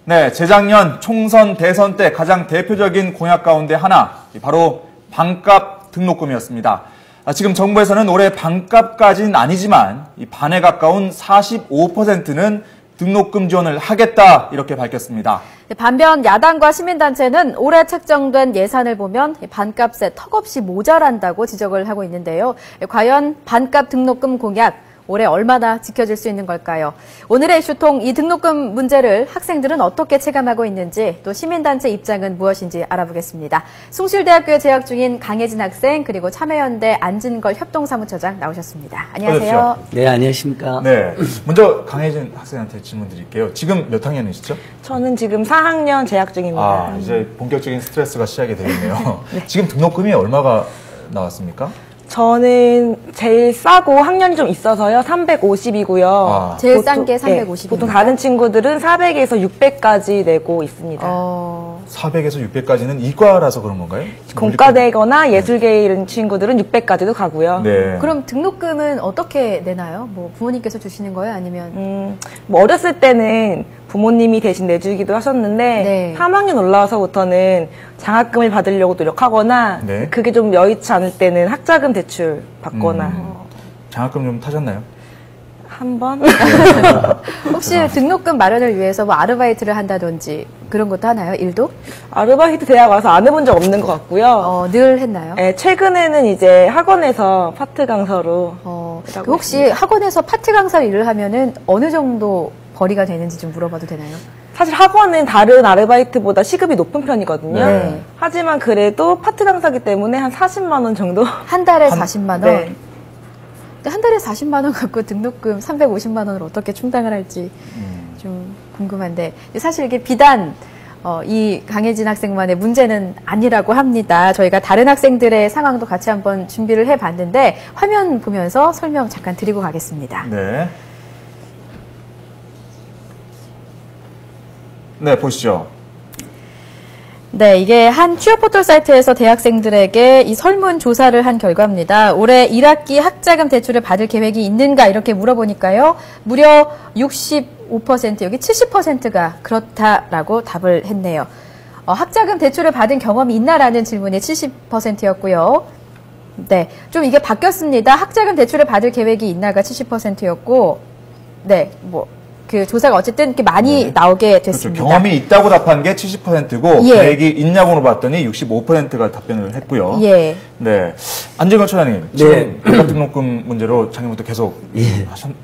네, 재작년 총선, 대선 때 가장 대표적인 공약 가운데 하나, 바로 반값 등록금이었습니다. 지금 정부에서는 올해 반값까지는 아니지만 이 반에 가까운 45%는 등록금 지원을 하겠다 이렇게 밝혔습니다. 반면 야당과 시민단체는 올해 책정된 예산을 보면 반값에 턱없이 모자란다고 지적을 하고 있는데요. 과연 반값 등록금 공약 올해 얼마나 지켜질 수 있는 걸까요? 오늘의 이슈통 이 등록금 문제를 학생들은 어떻게 체감하고 있는지 또 시민단체 입장은 무엇인지 알아보겠습니다. 숭실대학교에 재학 중인 강혜진 학생 그리고 참여연대 안진걸 협동사무처장 나오셨습니다. 안녕하세요. 네, 안녕하십니까. 네, 먼저 강혜진 학생한테 질문 드릴게요. 지금 몇 학년이시죠? 저는 지금 4학년 재학 중입니다. 이제 본격적인 스트레스가 시작이 되겠네요. 네. 지금 등록금이 얼마가 나왔습니까? 저는 제일 싸고 학년이 좀 있어서요. 350이고요. 제일 싼 게 350입니다. 보통 다른 친구들은 400에서 600까지 내고 있습니다. 400에서 600까지는 이과라서 그런 건가요? 공과대거나 예술계 이런 친구들은 600까지도 가고요. 네. 그럼 등록금은 어떻게 내나요? 뭐 부모님께서 주시는 거예요? 아니면? 뭐 어렸을 때는 부모님이 대신 내주기도 하셨는데 네. 3학년 올라와서부터는 장학금을 받으려고 노력하거나 네. 그게 좀 여의치 않을 때는 학자금 대출 받거나 장학금 좀 타셨나요? 한 번? 혹시 등록금 마련을 위해서 뭐 아르바이트를 한다든지 그런 것도 하나요? 일도? 아르바이트 대학 와서 안 해본 적 없는 것 같고요. 늘 했나요? 네, 최근에는 이제 학원에서 파트 강사로. 혹시 학원에서 파트 강사 일을 하면은 어느 정도 벌이가 되는지 좀 물어봐도 되나요? 사실 학원은 다른 아르바이트보다 시급이 높은 편이거든요. 네. 하지만 그래도 파트 강사기 때문에 한 40만 원 정도? 한 달에 40만 원? 네. 한 달에 40만 원 갖고 등록금 350만 원을 어떻게 충당을 할지 좀 궁금한데 사실 이게 비단 이 강혜진 학생만의 문제는 아니라고 합니다. 저희가 다른 학생들의 상황도 같이 한번 준비를 해봤는데 화면 보면서 설명 잠깐 드리고 가겠습니다. 네. 네, 보시죠. 네, 이게 한 취업 포털 사이트에서 대학생들에게 이 설문 조사를 한 결과입니다. 올해 1학기 학자금 대출을 받을 계획이 있는가 이렇게 물어보니까요. 무려 65%, 여기 70%가 그렇다라고 답을 했네요. 학자금 대출을 받은 경험이 있나라는 질문이 70%였고요. 네, 좀 이게 바뀌었습니다. 학자금 대출을 받을 계획이 있나가 70%였고, 네, 그 조사가 어쨌든 이렇게 많이 나오게 됐습니다. 그렇죠. 경험이 있다고 답한 게 70%고 계획이 있냐고 물어봤더니 65%가 답변을 했고요. 예. 네, 안진걸 처장님 지금 반값 등록금 문제로 작년부터 계속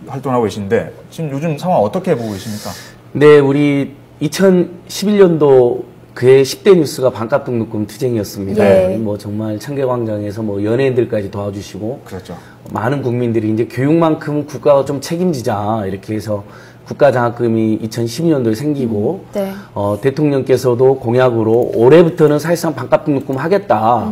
활동하고 계신데 지금 요즘 상황 어떻게 보고 계십니까? 네, 우리 2011년도 그해 10대 뉴스가 반값 등록금 투쟁이었습니다. 예. 뭐 정말 청계광장에서 뭐 연예인들까지 도와주시고 그렇죠. 많은 국민들이 이제 교육만큼은 국가가 좀 책임지자 이렇게 해서 국가장학금이 2012년도에 생기고 네. 대통령께서도 공약으로 올해부터는 사실상 반값 등록금 하겠다.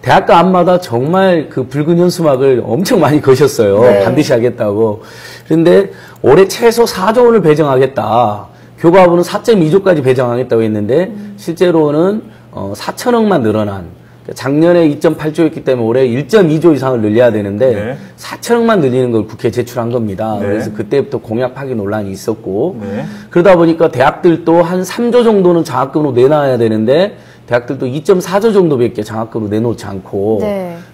대학교 앞마다 정말 그 붉은 현수막을 엄청 많이 거셨어요. 네. 반드시 하겠다고. 그런데 올해 최소 4조 원을 배정하겠다. 교과부는 4.2조까지 배정하겠다고 했는데 실제로는 4천억만 늘어난 작년에 2.8조였기 때문에 올해 1.2조 이상을 늘려야 되는데 4천억만 늘리는 걸 국회에 제출한 겁니다. 그래서 그때부터 공약 파기 논란이 있었고 그러다 보니까 대학들도 한 3조 정도는 장학금으로 내놔야 되는데 대학들도 2.4조 정도밖에 장학금으로 내놓지 않고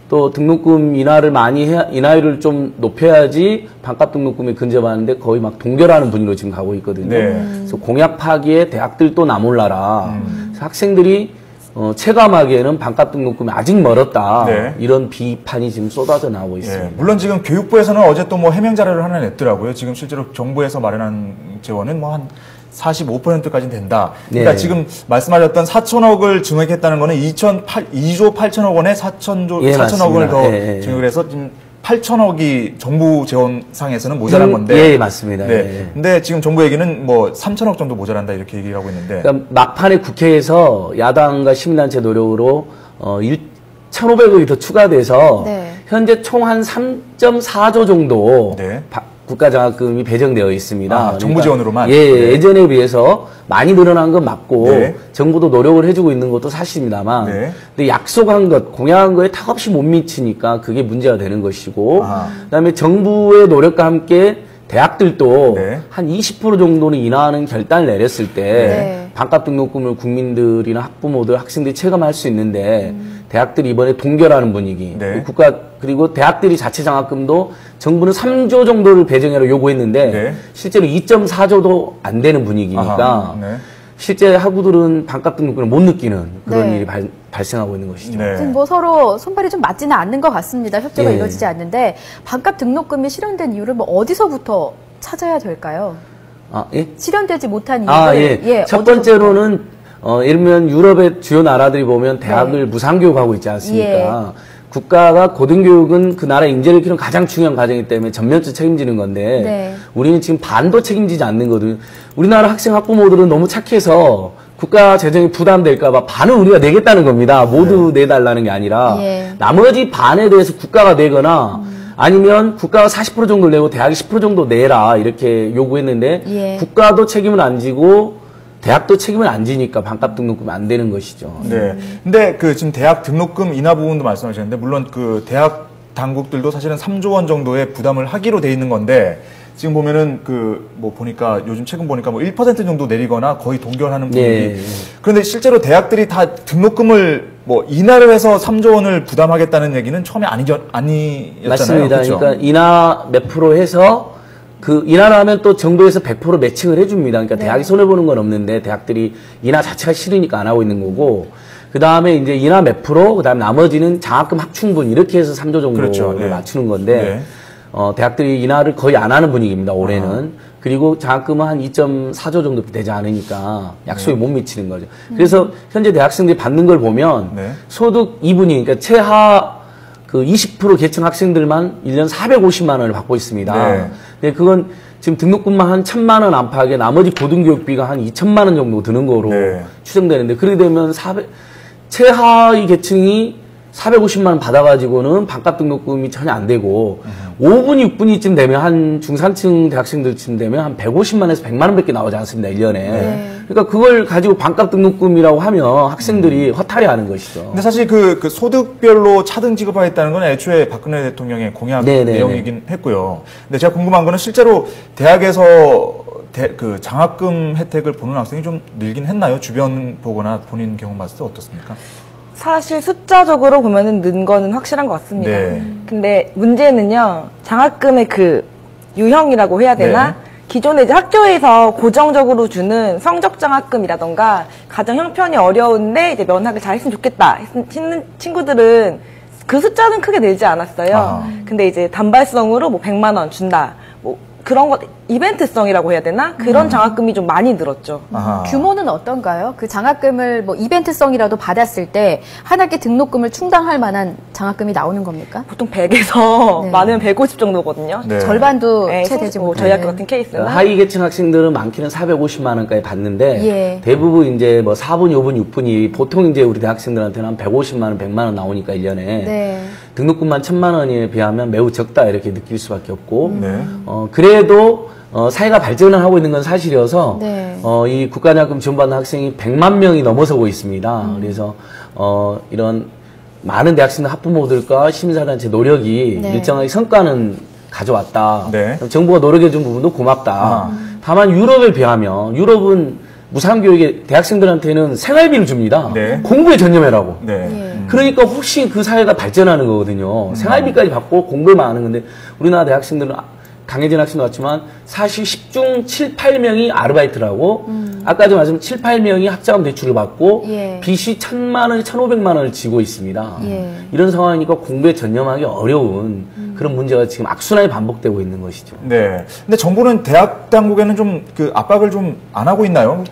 또 등록금 인하를 많이 인하율을 좀 높여야지 반값 등록금이 근접하는데 거의 막 동결하는 분위기로 지금 가고 있거든요. 그래서 공약 파기에 대학들도 나몰라라. 학생들이 체감하기에는 반값 등록금이 아직 멀었다. 이런 비판이 지금 쏟아져 나오고 있습니다. 물론 지금 교육부에서는 어제 또 뭐 해명 자료를 하나 냈더라고요. 지금 실제로 정부에서 마련한 재원은 뭐 한 45%까지는 된다. 그러니까 지금 말씀하셨던 4천억을 증액했다는 거는 2조 8천억 원에 4천억을 더 증액을 해서 지금 8천억이 정부 재원상에서는 모자란 건데. 예, 맞습니다. 근데 지금 정부 얘기는 뭐 3천억 정도 모자란다 이렇게 얘기를 하고 있는데. 그러니까 막판에 국회에서 야당과 시민단체 노력으로 1,500억이 더 추가돼서 현재 총 한 3.4조 정도 국가장학금이 배정되어 있습니다. 정부 지원으로만? 예전에 비해서 많이 늘어난 건 맞고 정부도 노력을 해주고 있는 것도 사실입니다만 근데 약속한 것, 공약한 거에 턱없이 못 미치니까 그게 문제가 되는 것이고 그다음에 정부의 노력과 함께 대학들도 네. 한 20% 정도는 인하하는 결단을 내렸을 때 네. 반값 등록금을 국민들이나 학부모들, 학생들이 체감할 수 있는데 대학들이 이번에 동결하는 분위기, 네. 그리고 대학들이 자체 장학금도 정부는 3조 정도를 배정하라고 요구했는데 네. 실제로 2.4조도 안 되는 분위기니까 아하, 네. 실제 학우들은 반값 등록금을 못 느끼는 그런 네. 일이 발생하고 있는 것이죠. 네. 지금 뭐 서로 손발이 좀 맞지는 않는 것 같습니다. 협조가 예. 이루어지지 않는데 반값 등록금이 실현된 이유를 뭐 어디서부터 찾아야 될까요? 아, 예? 실현되지 못한 이유를 예. 첫 어디서부터? 번째로는 예를 들면 유럽의 주요 나라들이 보면 대학을 무상교육하고 있지 않습니까? 국가가 고등교육은 그 나라 인재를 키우는 가장 중요한 과정이기 때문에 전면적으로 책임지는 건데 네. 우리는 지금 반도 책임지지 않는 거거든요. 우리나라 학생 학부모들은 너무 착해서 국가 재정이 부담될까 봐 반은 우리가 내겠다는 겁니다. 모두 내달라는 게 아니라 예. 나머지 반에 대해서 국가가 내거나 아니면 국가가 40% 정도 내고 대학이 10% 정도 내라 이렇게 요구했는데 예. 국가도 책임을 안 지고 대학도 책임을 안 지니까 반값 등록금이 안 되는 것이죠. 네. 근데 그 지금 대학 등록금 인하 부분도 말씀하셨는데 물론 그 대학 당국들도 사실은 3조 원 정도의 부담을 하기로 돼 있는 건데 지금 보면은 그 뭐 보니까 요즘 최근 보니까 뭐 1% 정도 내리거나 거의 동결하는 분위기. 예. 그런데 실제로 대학들이 다 등록금을 뭐 인하를 해서 3조 원을 부담하겠다는 얘기는 처음에 아니었잖아요. 맞습니다. 그렇죠? 그러니까 인하 몇 프로 해서 그 인하를 하면 또 정부에서 100% 매칭을 해줍니다. 그러니까 네. 대학이 손해보는 건 없는데 대학들이 인하 자체가 싫으니까 안 하고 있는 거고 그 다음에 이제 인하 몇 프로, 그 다음에 나머지는 장학금 확충분 이렇게 해서 3조 정도를 그렇죠. 네. 맞추는 건데 네. 대학들이 인하를 거의 안 하는 분위기입니다. 올해는. 그리고 장학금은 한 2.4조 정도 되지 않으니까 약속에 못 미치는 거죠. 그래서 현재 대학생들이 받는 걸 보면 네. 소득 2분위, 그러니까 최하 그 20% 계층 학생들만 1년 450만 원을 받고 있습니다. 네. 근데 그건 지금 등록금만 한 1,000만 원 안팎에 나머지 고등교육비가 한 2천만 원 정도 드는 거로 네. 추정되는데 그렇게 되면 최하위 계층이 450만 원 받아가지고는 반값 등록금이 전혀 안 되고 5분위, 6분위쯤 되면 한 중산층 대학생들쯤 되면 한 150만 원에서 100만 원밖에 나오지 않습니다. 1년에. 네. 그러니까 그걸 가지고 반값 등록금이라고 하면 학생들이 허탈해하는 것이죠. 근데 사실 그 소득별로 차등 지급하겠다는 건 애초에 박근혜 대통령의 공약 네네네. 내용이긴 했고요. 근데 제가 궁금한 거는 실제로 대학에서 그 장학금 혜택을 보는 학생이 좀 늘긴 했나요? 주변 보거나 본인 경험 봤을 때 어떻습니까? 사실 숫자적으로 보면은 는 거는 확실한 것 같습니다. 네. 근데 문제는요, 장학금의 그 유형이라고 해야 되나? 네. 기존에 이제 학교에서 고정적으로 주는 성적 장학금이라던가 가정 형편이 어려운데 이제 면학을 잘했으면 좋겠다 했는 친구들은 그 숫자는 크게 늘지 않았어요. 아. 근데 이제 단발성으로 뭐 100만 원 준다. 뭐 그런 것 이벤트성이라고 해야 되나? 그런 장학금이 좀 많이 늘었죠. 아하. 규모는 어떤가요? 그 장학금을 뭐 이벤트성이라도 받았을 때 한 학기 등록금을 충당할 만한 장학금이 나오는 겁니까? 보통 100에서 네. 많으면 150 정도거든요. 네. 절반도 네, 채 되지 뭐 못하는. 저희 학교 같은 케이스는 하위 계층 학생들은 많게는 450만 원까지 받는데 예. 대부분 이제 뭐 4분, 5분, 6분이 보통 이제 우리 대학생들한테는 한 150만 원, 100만 원 나오니까 1년에 네. 등록금만 1,000만 원에 비하면 매우 적다 이렇게 느낄 수밖에 없고 네. 그래도 사회가 발전을 하고 있는 건 사실이어서 네. 이 국가장학금 지원받는 학생이 100만 명이 넘어서고 있습니다. 그래서 이런 많은 대학생들 학부모들과 시민사단체 노력이 네. 일정하게 성과는 가져왔다. 네. 정부가 노력해준 부분도 고맙다. 다만 유럽에 비하면 유럽은 무상교육에 대학생들한테는 생활비를 줍니다. 네. 공부에 전념해라고. 네. 예. 그러니까 훨씬 그 사회가 발전하는 거거든요. 생활비까지 받고 공부만 하는 건데 우리나라 대학생들은 강혜진 학생도 왔지만 사실 10중 7, 8명이 아르바이트라고 아까도 말씀 7, 8명이 학자금 대출을 받고 예. 빚이 1,000만 원, 1,500만 원을 지고 있습니다. 예. 이런 상황이니까 공부에 전념하기 어려운 그런 문제가 지금 악순환이 반복되고 있는 것이죠. 네. 근데 정부는 대학 당국에는 좀 그 압박을 좀 안 하고 있나요?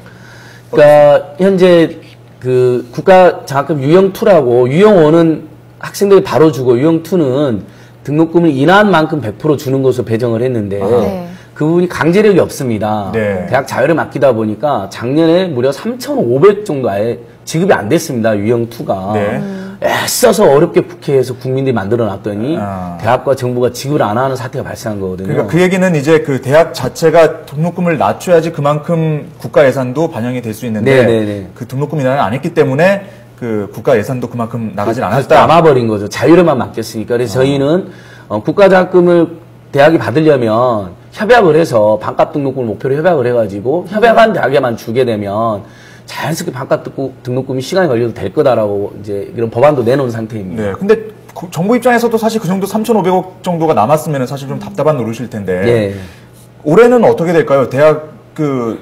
그러니까 현재 그 국가 장학금 유형 2라고 유형 1은 학생들이 바로 주고 유형 2는 등록금을 인하한 만큼 100% 주는 것으로 배정을 했는데 네. 그 부분이 강제력이 없습니다. 네. 대학 자율에 맡기다 보니까 작년에 무려 3,500 정도 아예 지급이 안 됐습니다. 유형 2가. 네. 애써서 어렵게 국회에서 국민들이 만들어 놨더니 아. 대학과 정부가 지급을 안 하는 사태가 발생한 거거든요. 그러니까 그 얘기는 이제 그 대학 자체가 등록금을 낮춰야지 그만큼 국가 예산도 반영이 될 수 있는데 네네네. 그 등록금 인하를 안 했기 때문에 그 국가 예산도 그만큼 나가질 다시 않았다. 남아버린 거죠. 자율에만 맡겼으니까. 그래서 저희는 국가장학금을 대학이 받으려면 협약을 해서 반값 등록금을 목표로 협약을 해가지고 협약한 대학에만 주게 되면 자연스럽게 반값 등록금이 시간이 걸려도 될 거다라고 이제 이런 법안도 내놓은 상태입니다. 네. 근데 정부 입장에서도 사실 그 정도 3,500억 정도가 남았으면 사실 좀 답답한 노릇일 텐데 예. 올해는 어떻게 될까요? 대학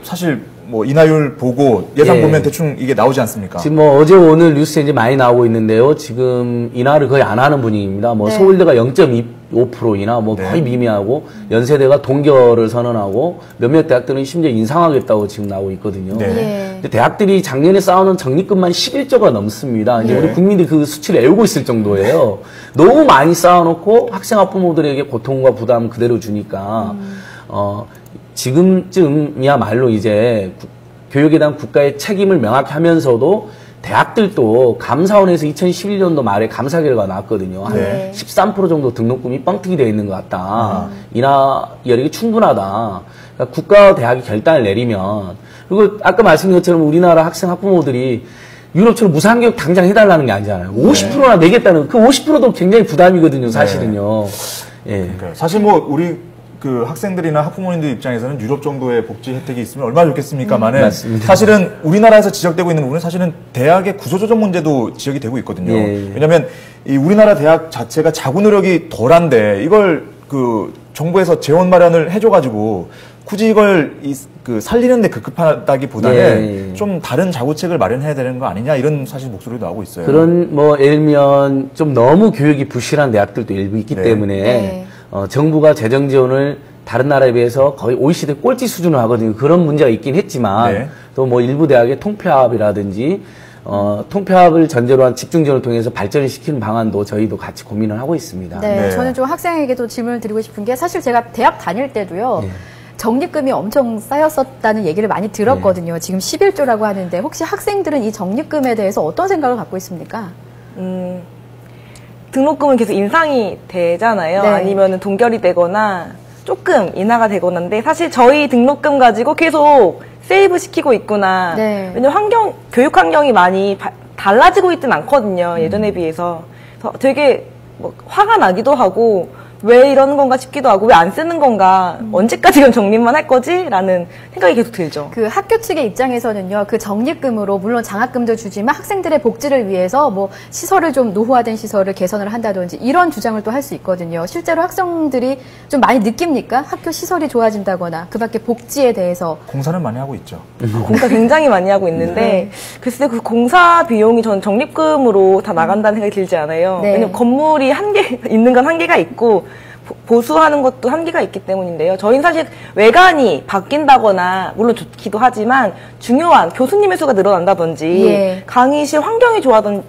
사실 뭐 인하율 보고 예상 예. 보면 대충 이게 나오지 않습니까? 지금 뭐 어제 오늘 뉴스에 이제 많이 나오고 있는데요. 지금 인하를 거의 안 하는 분위기입니다. 뭐 네. 서울대가 0.25%이나 뭐 거의 미미하고 연세대가 동결을 선언하고 몇몇 대학들은 심지어 인상하겠다고 지금 나오고 있거든요. 네. 예. 근데 대학들이 작년에 쌓아놓은 적립금만 11조가 넘습니다. 이제 네. 우리 국민들이 그 수치를 애우고 있을 정도예요. 너무 많이 쌓아놓고 학생 학부모들에게 고통과 부담 그대로 주니까 지금쯤이야말로 이제 교육에 대한 국가의 책임을 명확히 하면서도 대학들도 감사원에서 2011년도 말에 감사 결과가 나왔거든요. 한 네. 13% 정도 등록금이 뻥튀기 되어 있는 것 같다. 인하 여력이 충분하다. 그러니까 국가와 대학이 결단을 내리면 그리고 아까 말씀드린 것처럼 우리나라 학생 학부모들이 유럽처럼 무상교육 당장 해달라는 게 아니잖아요. 50%나 내겠다는 그 50%도 굉장히 부담이거든요. 사실은요. 예. 그러니까요. 사실 뭐 우리 그 학생들이나 학부모님들 입장에서는 유럽 정도의 복지 혜택이 있으면 얼마나 좋겠습니까만은 맞습니다. 사실은 우리나라에서 지적되고 있는 부분은 사실은 대학의 구조조정 문제도 지적이 되고 있거든요. 예. 왜냐하면 이 우리나라 대학 자체가 자구 노력이 덜한데 이걸 그 정부에서 재원 마련을 해줘가지고 굳이 이걸 그 살리는데 급급하다기보다는 예. 좀 다른 자구책을 마련해야 되는 거 아니냐 이런 사실 목소리도 나오고 있어요. 그런 뭐 예를 들면 좀 너무 교육이 부실한 대학들도 일부 있기 네. 때문에 네. 정부가 재정 지원을 다른 나라에 비해서 거의 OECD 꼴찌 수준으로 하거든요. 그런 문제가 있긴 했지만 네. 또 뭐 일부 대학의 통폐합이라든지 통폐합을 전제로 한 집중 지원을 통해서 발전을 시키는 방안도 저희도 같이 고민을 하고 있습니다. 네, 네. 저는 좀 학생에게도 질문을 드리고 싶은 게 사실 제가 대학 다닐 때도요. 네. 적립금이 엄청 쌓였었다는 얘기를 많이 들었거든요. 지금 11조라고 하는데 혹시 학생들은 이 적립금에 대해서 어떤 생각을 갖고 있습니까? 등록금은 계속 인상이 되잖아요. 네. 아니면 동결이 되거나 조금 인하가 되거나인데 사실 저희 등록금 가지고 계속 세이브 시키고 있구나. 네. 왜냐면 교육 환경이 많이 달라지고 있진 않거든요. 예전에 비해서. 그래서 되게 뭐 화가 나기도 하고 왜 이러는 건가 싶기도 하고 왜 안 쓰는 건가 언제까지 그럼 적립만 할 거지? 라는 생각이 계속 들죠. 그 학교 측의 입장에서는요, 그 적립금으로 물론 장학금도 주지만 학생들의 복지를 위해서 뭐 시설을 좀 노후화된 시설을 개선을 한다든지 이런 주장을 또 할 수 있거든요. 실제로 학생들이 좀 많이 느낍니까? 학교 시설이 좋아진다거나 그 밖에 복지에 대해서. 공사는 많이 하고 있죠. 공사 굉장히 많이 하고 있는데 글쎄 그 공사 비용이 전 적립금으로 다 나간다는 생각이 들지 않아요. 네. 왜냐면 건물이 있는 건 한계가 있고 보수하는 것도 한계가 있기 때문인데요. 저희는 사실 외관이 바뀐다거나 물론 좋기도 하지만 중요한 교수님의 수가 늘어난다든지 예. 강의실 환경이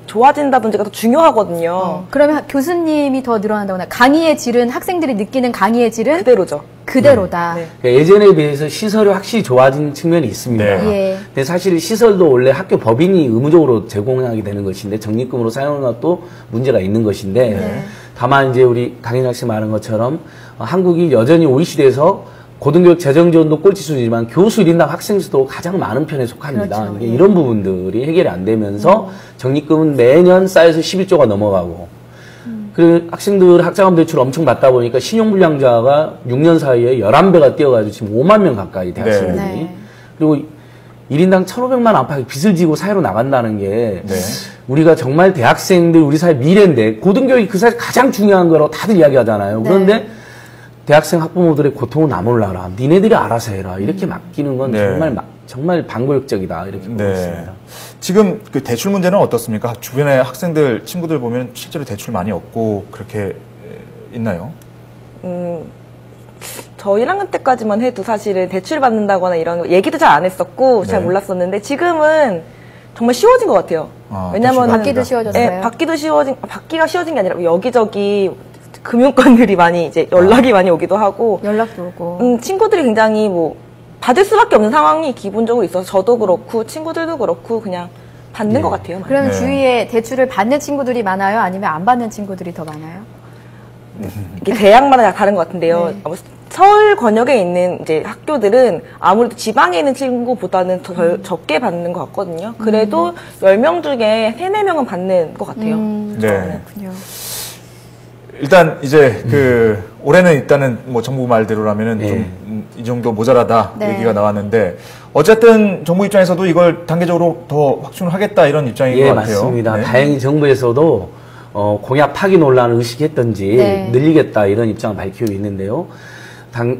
좋아진다든지가 더 중요하거든요. 그러면 교수님이 더 늘어난다거나 강의의 질은 학생들이 느끼는 강의의 질은 그대로죠. 그대로다. 네. 그러니까 예전에 비해서 시설이 확실히 좋아진 측면이 있습니다. 네. 예. 근데 사실 시설도 원래 학교 법인이 의무적으로 제공하게 되는 것인데 적립금으로 사용하는 것도 문제가 있는 것인데 네. 다만 이제 우리 강인학 씨 말한 것처럼 한국이 여전히 OECD에서 고등교육 재정 지원도 꼴찌 수준이지만 교수 1인당 학생 수도 가장 많은 편에 속합니다. 그렇죠. 이게 이런 부분들이 해결이 안 되면서 적립금은 매년 쌓여서 11조가 넘어가고 그리고 학생들 학자금 대출 엄청 받다 보니까 신용불량자가 6년 사이에 11배가 뛰어가지고 지금 5만 명 가까이 대학생들이 네. 그리고 1인당 1,500만 안팎의 빚을 지고 사회로 나간다는 게 네. 우리가 정말 대학생들 우리 사회 미래인데 고등교육이 그 사실 가장 중요한 거라고 다들 이야기하잖아요. 그런데 대학생 학부모들의 고통은 나 몰라라. 니네들이 알아서 해라. 이렇게 맡기는 건 네. 정말 반고역적이다. 이렇게 보고 있습니다. 지금 그 대출 문제는 어떻습니까? 주변에 학생들, 친구들 보면 실제로 대출 많이 얻고 그렇게 있나요? 저 1학년 때까지만 해도 사실은 대출 받는다거나 이런 거 얘기도 잘 안 했었고 잘 네. 몰랐었는데 지금은 정말 쉬워진 것 같아요. 아, 왜냐면 받기도 쉬워졌어요. 네, 받기가 쉬워진 게 아니라 여기저기 금융권들이 많이 이제 연락이 많이 오기도 하고 연락도 오고. 친구들이 굉장히 뭐 받을 수밖에 없는 상황이 기본적으로 있어서 저도 그렇고 친구들도 그렇고 그냥 받는 것 같아요. 많이. 그러면 네. 주위에 대출을 받는 친구들이 많아요? 아니면 안 받는 친구들이 더 많아요? 이게 대학마다 다른 것 같은데요. 네. 서울 권역에 있는 이제 학교들은 아무래도 지방에 있는 친구보다는 더 적게 받는 것 같거든요. 그래도 10명 중에 3, 4명은 받는 것 같아요. 네. 그렇군요. 일단 이제 올해는 일단은 뭐 정부 말대로라면은 좀 이 정도 모자라다 네. 얘기가 나왔는데 어쨌든 정부 입장에서도 이걸 단계적으로 더 확충을 하겠다 이런 입장인 것 같아요. 맞습니다. 네. 다행히 정부에서도 공약 파기 논란을 의식했던지 네. 늘리겠다 이런 입장을 밝히고 있는데요.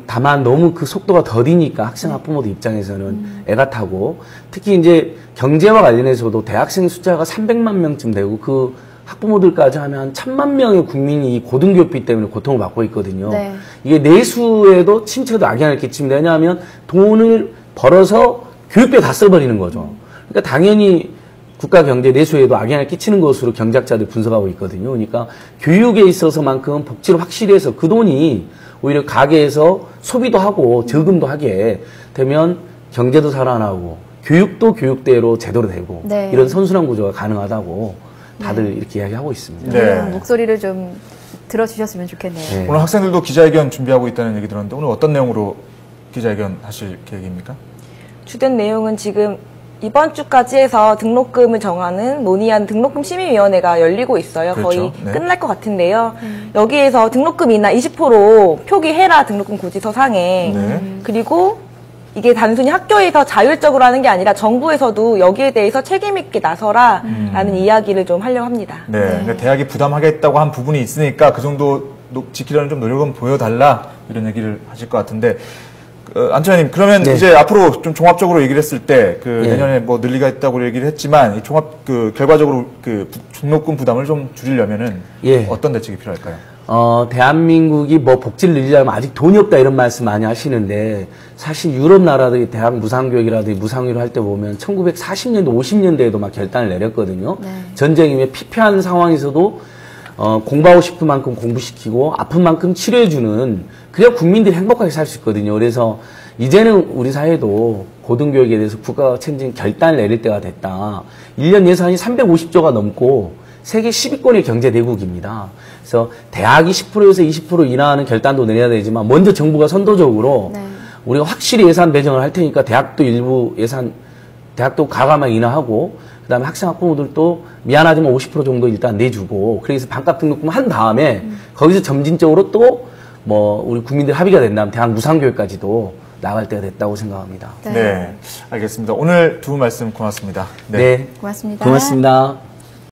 다만 너무 그 속도가 더디니까 학생 학부모들 입장에서는 애가 타고 특히 이제 경제와 관련해서도 대학생 숫자가 300만 명쯤 되고 그 학부모들까지 하면 한 1000만 명의 국민이 이 고등교육비 때문에 고통을 받고 있거든요. 네. 이게 내수에도 침체도 악영향을 끼칩니다. 왜냐하면 돈을 벌어서 교육비에 다 써버리는 거죠. 그러니까 당연히 국가 경제 내수에도 악영향을 끼치는 것으로 경제학자들이 분석하고 있거든요. 그러니까 교육에 있어서만큼 복지를 확실히 해서 그 돈이 오히려 가게에서 소비도 하고 저금도 하게 되면 경제도 살아나고 교육도 교육대로 제대로 되고 네. 이런 선순환 구조가 가능하다고 다들 이렇게 이야기하고 있습니다. 네. 목소리를 좀 들어주셨으면 좋겠네요. 네. 오늘 학생들도 기자회견 준비하고 있다는 얘기 들었는데 오늘 어떤 내용으로 기자회견 하실 계획입니까? 주된 내용은 지금 이번 주까지 해서 등록금을 정하는 논의한 등록금 심의위원회가 열리고 있어요. 그렇죠. 거의 네. 끝날 것 같은데요. 여기에서 등록금 인하 20% 표기해라 등록금 고지서상에. 네. 그리고 이게 단순히 학교에서 자율적으로 하는 게 아니라 정부에서도 여기에 대해서 책임 있게 나서라라는 이야기를 좀 하려고 합니다. 네. 그러니까 대학이 부담하겠다고 한 부분이 있으니까 그 정도 지키려는 좀 노력은 보여달라 이런 얘기를 하실 것 같은데 안철현님 그러면 네. 이제 앞으로 좀 종합적으로 얘기를 했을 때 네. 내년에 뭐 늘리겠다고 얘기를 했지만 이 종합 결과적으로 등록금 부담을 좀 줄이려면은 어떤 대책이 필요할까요? 대한민국이 뭐 복지를 늘리려면 아직 돈이 없다 이런 말씀 많이 하시는데 사실 유럽 나라들이 대학 무상교육이라든지 무상교육을 할 때 보면 1940년대, 50년대에도 막 결단을 내렸거든요. 네. 전쟁이 왜 피폐한 상황에서도 공부하고 싶은 만큼 공부시키고 아픈 만큼 치료해주는 그래야 국민들이 행복하게 살 수 있거든요. 그래서 이제는 우리 사회도 고등교육에 대해서 국가가 책임진 결단을 내릴 때가 됐다. 1년 예산이 350조가 넘고 세계 10위권의 경제대국입니다. 그래서 대학이 10%에서 20% 인하하는 결단도 내려야 되지만 먼저 정부가 선도적으로 네. 우리가 확실히 예산 배정을 할 테니까 대학도 일부 예산, 대학도 과감하게 인하하고 그다음에 학생 학부모들도 미안하지만 50% 정도 일단 내주고 그래서 반값 등록금 한 다음에 거기서 점진적으로 또 뭐 우리 국민들 합의가 된다면 대학 무상교육까지도 나갈 때가 됐다고 생각합니다. 네. 네. 알겠습니다. 오늘 두 분 말씀 고맙습니다. 네. 고맙습니다. 고맙습니다.